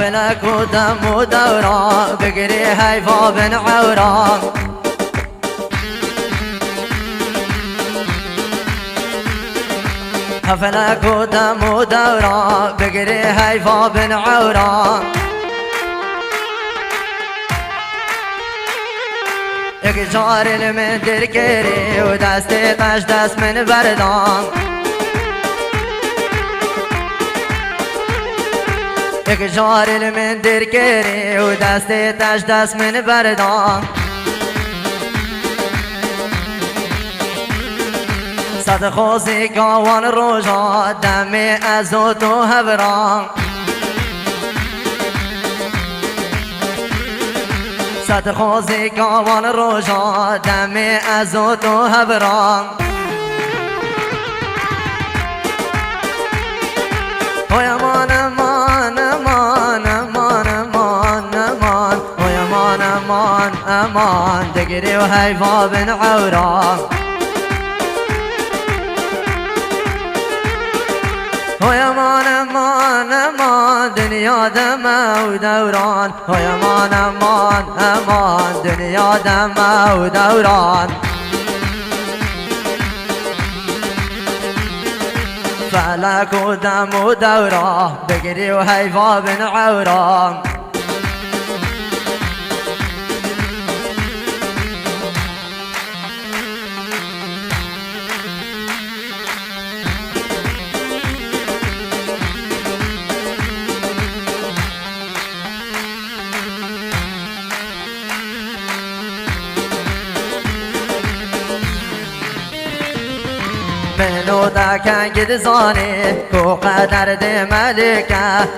فلك ودم ودوران بقري هيفا بن عوران فلك ودم ودوران بقري هيفا بن عوران یک جار من درکری و دستی قش دست من بردان یک جار من درکری و دستی تش دست من بردان صد خوزی کاوان روژا دمی از و تو هبران صد خوزی کاوان روژا دمی از و تو هبران وی امان امان امان امان امان امان وی امان امان امان دگری و حیفا بن عوران وی امان امان امان دنیا دم و دوران وی امان امان امان دنیا دم و دوران فلک و دم و دوران بگری و حیفا بن عوران منو دکن گد زانی کو قدر ده ملکه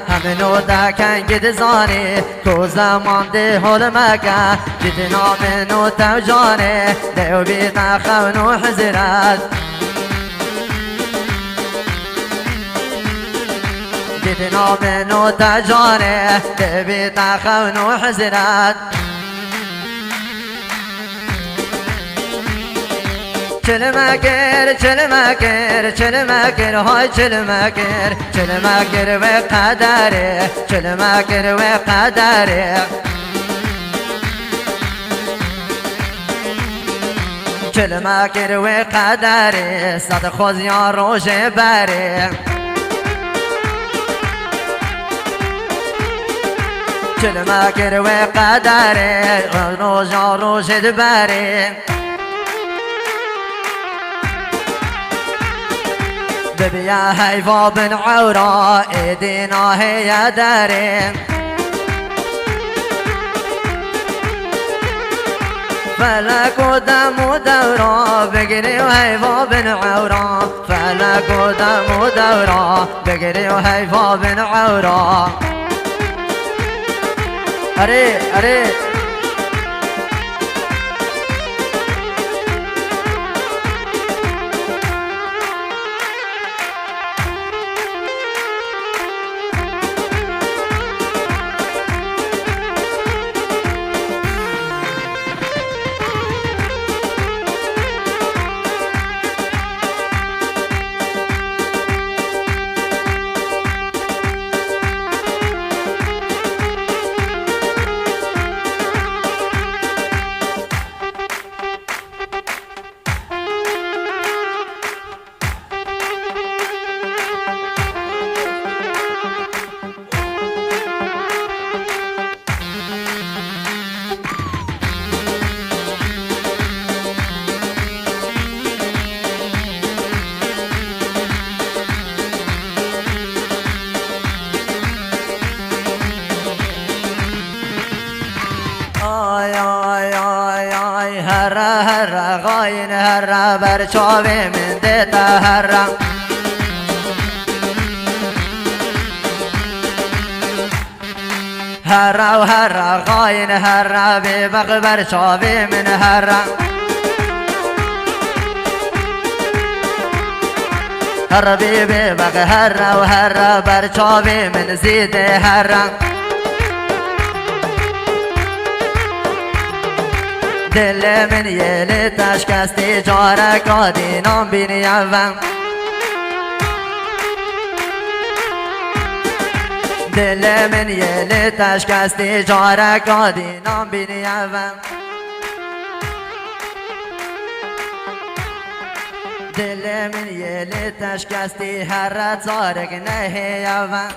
همینو دکن گد زانی کو زمان ده حال مکه جدنا منو توجانه دیو بیت خونو حضرت جدنا منو توجانه دیو بیت خونو حضرت چلمکر چلمکر چلمکر های چلمکر چلمکر و قدره چلمکر و قدره چلمکر و قدره صد خوزیان روش بره چلمکر و قدره روشان روش بره ببیا حیفا بن عورا ایدینا هی داریم فلک و دم و دورا بگری و حیفا بن عورا فلک و دم و دورا بگری و حیفا بن عورا اره اره هر غاين هر برچاوي من دتا هر هر غاين هر ببغ برچاوي من هر ببغ هر برچاوي من زيد هر دل من یل تشکستی جارک آدینام بینیم دل من یه لتشکستی جارک آدی نام بینی اول دل من یه لتشکستی هر رد زارک نهی اول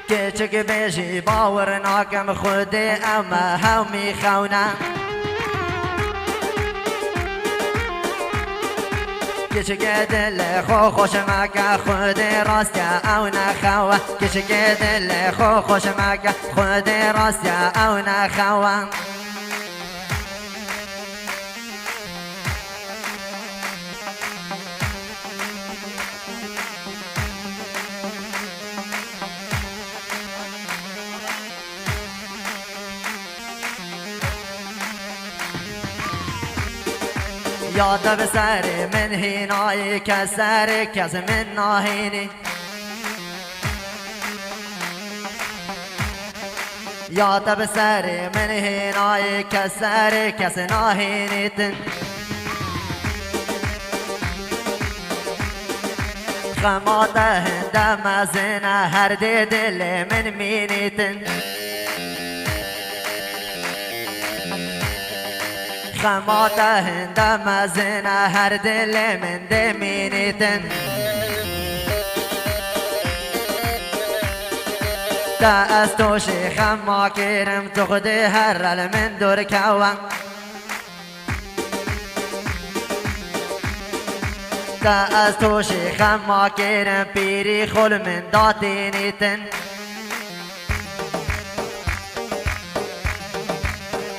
کچک بیشی باور ناکم خودی اما هم میخونم کچک دل خو خوش مکه خود راست او نخواه کچک دل خو خوش مکه خود راست او نخواه یاد به سر من هینایی که سر کس من ناهینی یاد به سر من هینایی که سر کس ناهینیتن خمات هنده مزنه هر دل من مینیتن خمات هنده مزنه هر دل من دمینیتن تا از تو شیخم ما کرم تو خود هر رل من دور کوام تا از تو شیخم ما کرم پیری خل من داتینیتن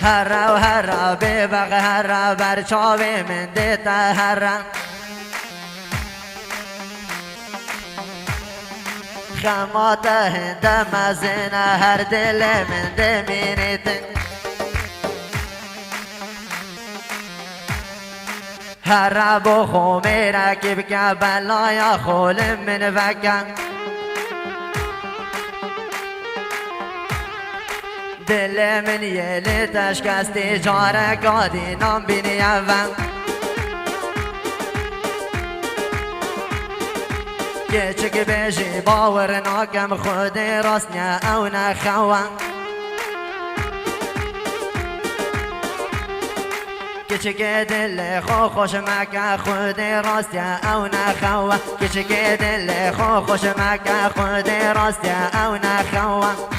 هر را ببغ هر را بر چاوی من دیتا هر را خمات هنده مزنه هر دل من دمینیتن هر را بخو میرکب که بلایا خول من وکم دل من یه لتشکستی جارک آدی نام بینی اول کچک بیشی باور ناکم خود راست نه او نخواه کچک دل خو خوش مکه خود راست او نخواه کچک دل خو خوش مکه خود راست او نخواه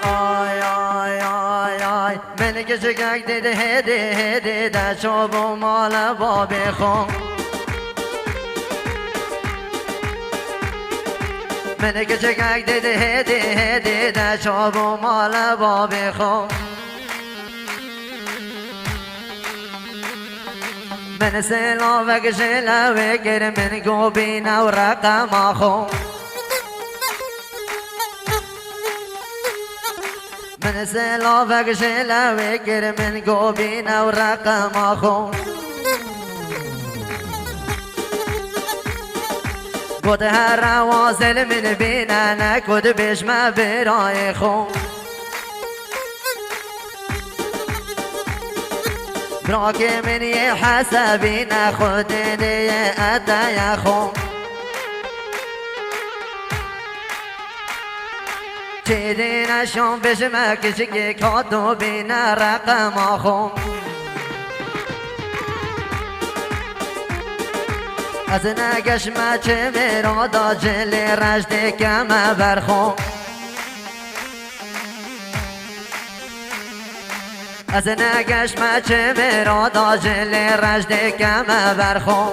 آی آی آی آی من که چکک دیده هده هده در چوب و مال باب خون من که چکک دیده هده هده در چوب و مال باب خون من سلا و گشلا و گر من گوبین و رقم آخون من سلا و گشلا و گر من گوبین و رقم آخون گود هر وازل من بینه نکد بشم برای خون براک من یه حسابی نخود دیه ادای خون چیدی نشون بشم کشی کاتو بین رقم خون از نگش مچه میرادا جل رشد کم برخون از نگش مچه میرادا جل رشد کم برخون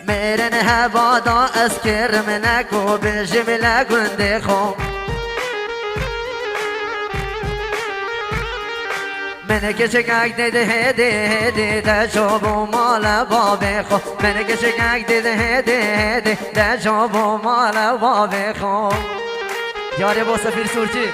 میرن هوادا از کرم نکو بجم لگنده خون من که چکک دیده هده ده شابو مال بابه خو من که چکک دیده هده ده شابو مال بابه خو یاره با سفیر سورچی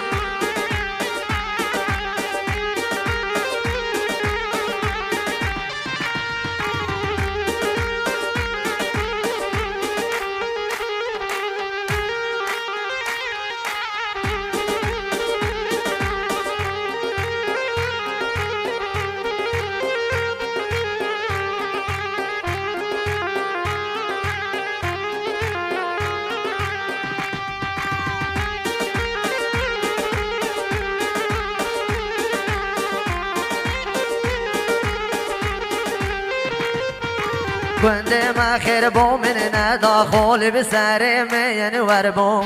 گنده ما خیر بو من نداخل به سر من ور بو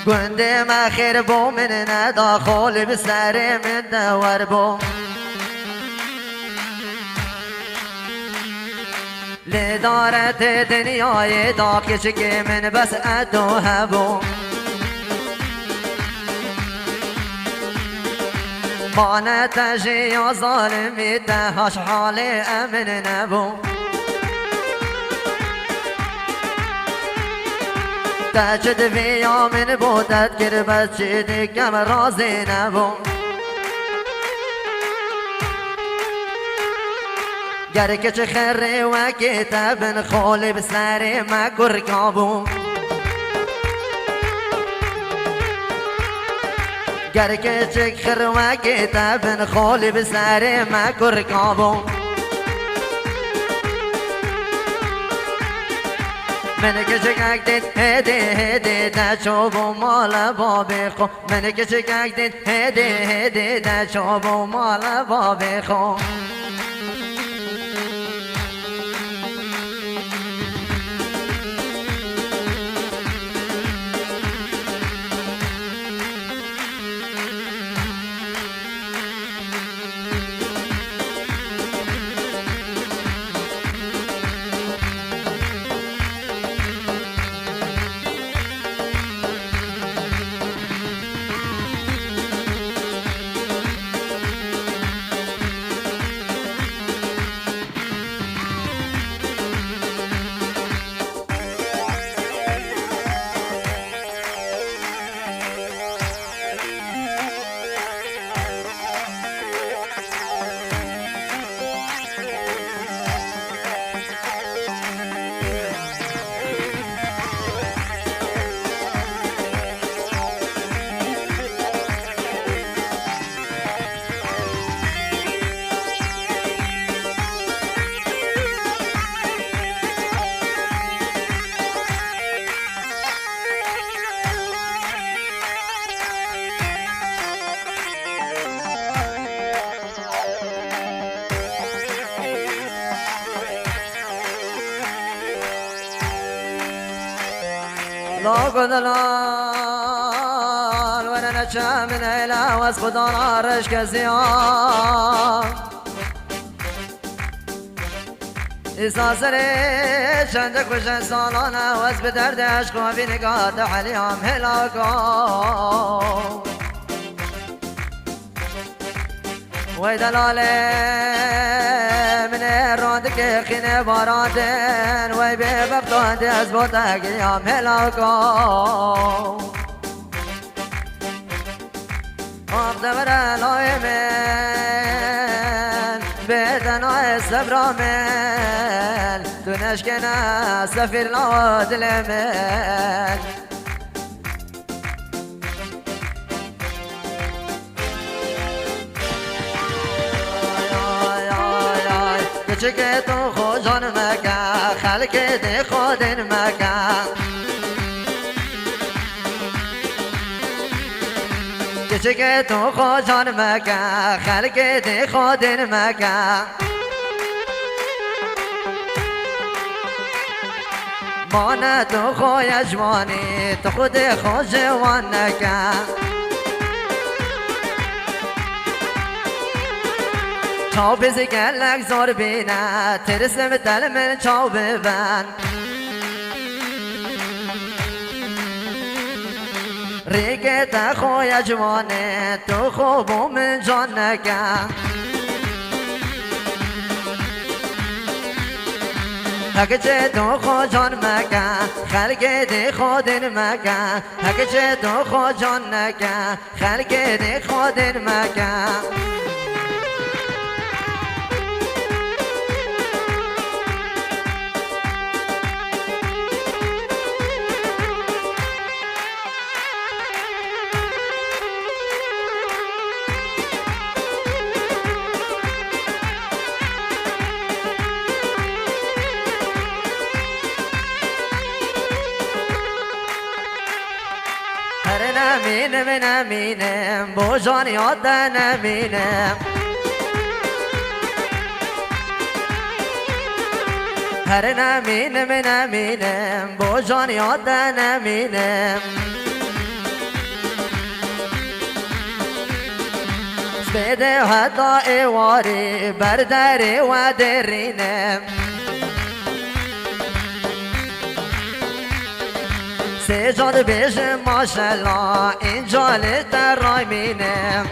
گنده ما خیر بو من نداخل به سر من دور بو لدارت دنیای دا که من بس ادو هبو خانه تجی یا ظالمی تهاش حال امن نبو تجد بیا من بودت گر بچه دیگم رازی نبو گر که چه خری و کتابن خولی بسری مکر کابو گر که چک خر و کتابن خولی بسر مکر کابو من که چکک دید هده ده چوبو مال بابی خو من که چکک دید هده ده چوبو مال بابی خو لا قدلال وانا نشا من علا واسخد نارش كزيان إساسري شندك وشن سالانا واس بدرد عشق وفي نقاط عليهم هلاكو ويدلالي من رادك خين باراتن وي ببقتو دز بوتك يام هلاكو أقدر لاي من بدنا الصبر من تنشكنا سفير لود لمن که تو خوشان مکن خلق ده خودن مکن کچک تو خواجان مکن خلق دی خودن مکن مانه تو خوی جوانی تو خود خوش جوان نکن چاو بزگلک زار بینه ترسم دل من چاو ببن ریگت خوی جوانه تو خوبو من جان نکن هکچه تو خو جان مکن خلق دی خودن مکن هکچه تو خو جان نکن خلق دی خودن مکن نمینم بو جان یاد نمینم هر نمینم بو جان یاد نمینم بده حتی ایواری برداری و درینم سجاد بیش ماشالله اینجا لیتر رای مینم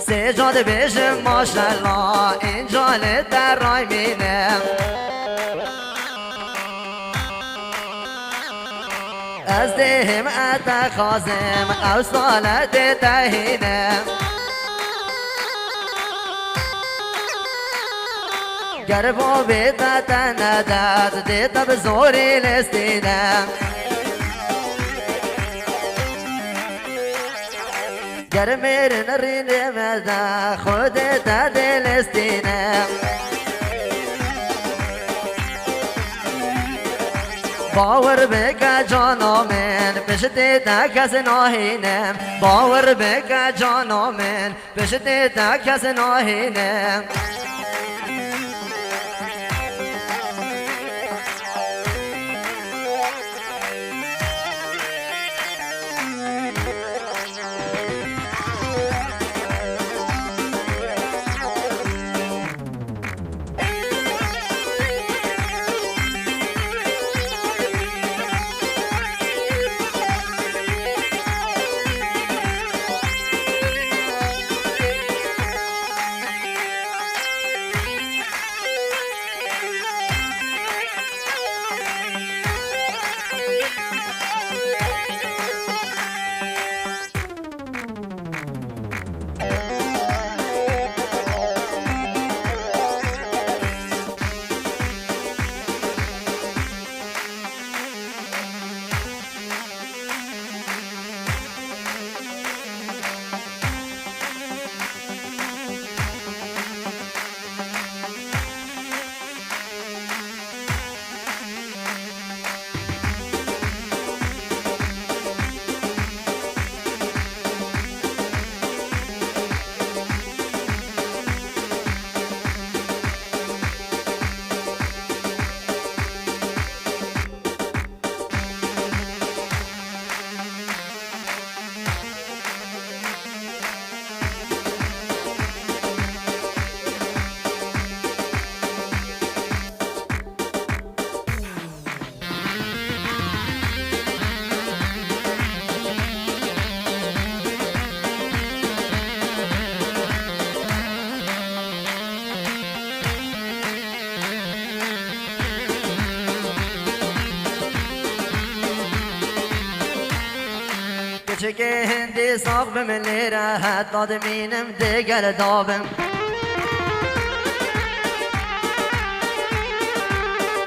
سجاد بیش ماشالله اینجا لیتر رای مینم از دهم اتخازم او سالت تهینم گر با بیتا نداد دیتا بزوری لستینم گر میرن رینه مزا خودتا دلستینم باور بکا جانو من پشتی تا کس ناهینم باور بکا جانو من پشتی تا کس ناهینم که هندی ساق بملی راحت داد مینم دیگر دابم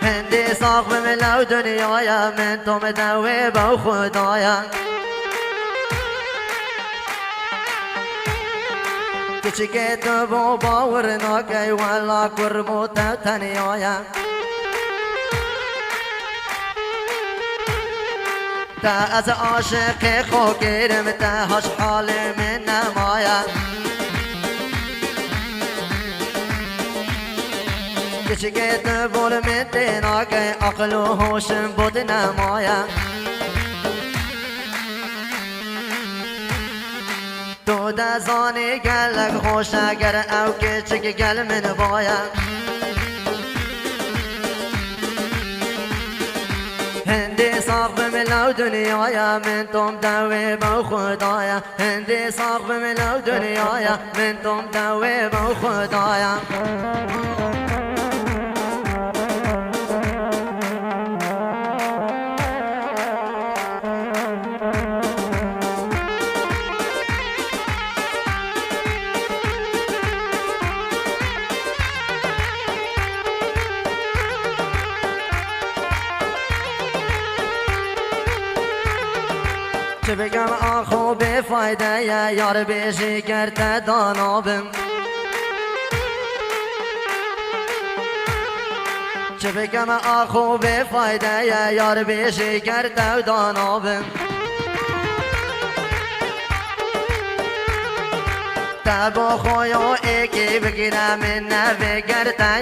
هندی ساق بملو دنیایا من تو مدوی با خدایا کچی که تو با باور ناکی والا قربو تا تنیایا تا از عاشق خو گیرم تا هاش حال من نمایا کشکت بول من دینا که عقل و هوشم بود نمایا تو دزانی گلک خوش اگر او کچک گل من بایا هندی ساق بملو دنیایا من توم دوی بو خدایا هندی ساق بملو دنیایا من توم دوی بو خدایا چه بگم آخو به فایده یار بیشی کرده دانابم چه بگم آخو به فایده یار بیشی کرده دانابم تبا خویا ایکی بگیرم نوی گرده